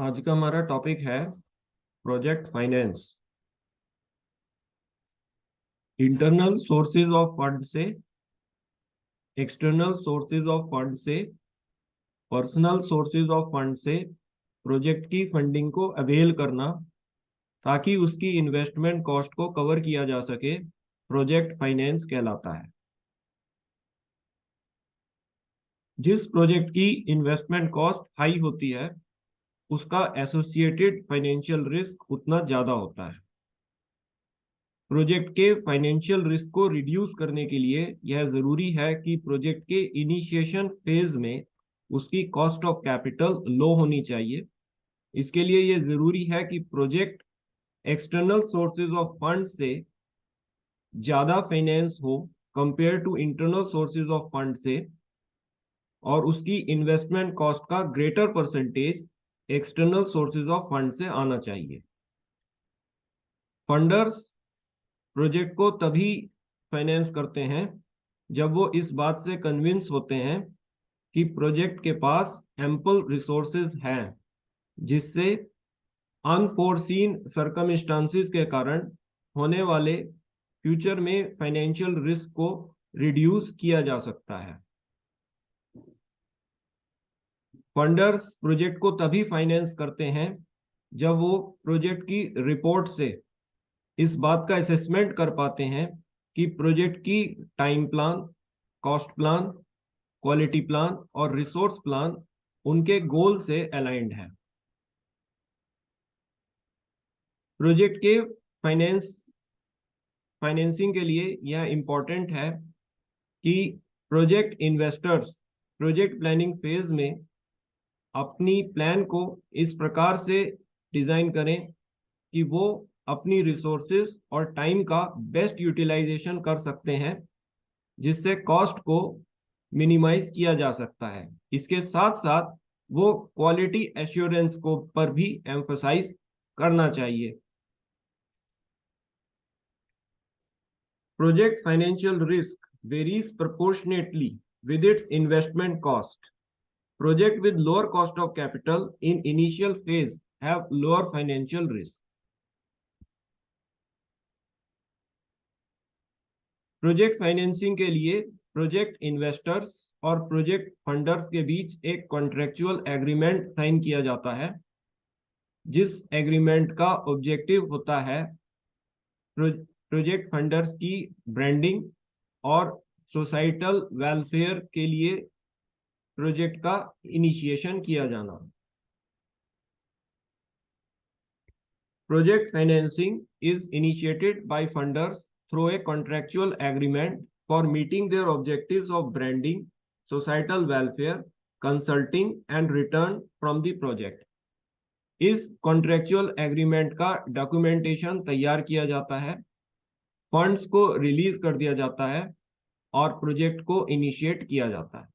आज का हमारा टॉपिक है project finance. Internal sources of fund से, एक्सटर्नल सोर्सेज ऑफ फंड से, पर्सनल सोर्सेज ऑफ फंड से प्रोजेक्ट की फंडिंग को अवेल करना ताकि उसकी इन्वेस्टमेंट कॉस्ट को कवर किया जा सके, प्रोजेक्ट फाइनेंस कहलाता है। जिस प्रोजेक्ट की इन्वेस्टमेंट कॉस्ट हाई होती है उसका एसोसिएटेड फाइनेंशियल रिस्क उतना ज्यादा होता है। प्रोजेक्ट के फाइनेंशियल रिस्क को रिड्यूस करने के लिए यह जरूरी है कि प्रोजेक्ट के इनिशिएशन फेज में उसकी कॉस्ट ऑफ कैपिटल लो होनी चाहिए। इसके लिए यह जरूरी है कि project external sources of fund से ज्यादा फाइनेंस हो compare to internal sources of fund से, और उसकी इन्वेस्टमेंट कॉस्ट का greater percentage external sources of fund से आना चाहिए। फंडर्स प्रोजेक्ट को तभी फाइनेंस करते हैं जब वो इस बात से कन्विंस होते हैं कि प्रोजेक्ट के पास एम्पल रिसोर्सेज हैं, जिससे अनफोर्सीन सर्कमस्टांसिस के कारण होने वाले फ्यूचर में फाइनेंशियल रिस्क को रिड्यूस किया जा सकता है। फंडर्स प्रोजेक्ट को तभी फाइनेंस करते हैं जब वो प्रोजेक्ट की रिपोर्ट से इस बात का असेसमेंट कर पाते हैं कि प्रोजेक्ट की time plan, cost plan, quality plan और रिसोर्स प्लान उनके गोल से अलाइंड है। प्रोजेक्ट के फाइनेंसिंग के लिए यह इंपॉर्टेंट है कि project investors project planning phase में अपनी प्लान को इस प्रकार से डिजाइन करें कि वो अपनी रिसोर्सेज और टाइम का बेस्ट यूटिलाइजेशन कर सकते हैं, जिससे कॉस्ट को मिनिमाइज किया जा सकता है। इसके साथ साथ वो क्वालिटी एश्योरेंस को पर भी एम्फसाइज करना चाहिए। Project financial risk varies proportionately with its investment cost. Project with lower cost of capital in initial phase have lower financial risk. Project financing के लिए प्रोजेक्ट इन्वेस्टर्स और प्रोजेक्ट फंडर्स के बीच एक कॉन्ट्रेक्चुअल एग्रीमेंट साइन किया जाता है, जिस agreement का ऑब्जेक्टिव होता है प्रोजेक्ट फंडर्स की ब्रांडिंग और सोसाइटल वेलफेयर के लिए प्रोजेक्ट का इनिशिएशन किया जाना। Project financing is initiated by funders through a contractual agreement for meeting their objectives of branding, societal welfare, consulting and return from the project. इस contractual agreement का documentation तैयार किया जाता है, फंड्स को रिलीज कर दिया जाता है और प्रोजेक्ट को इनिशिएट किया जाता है।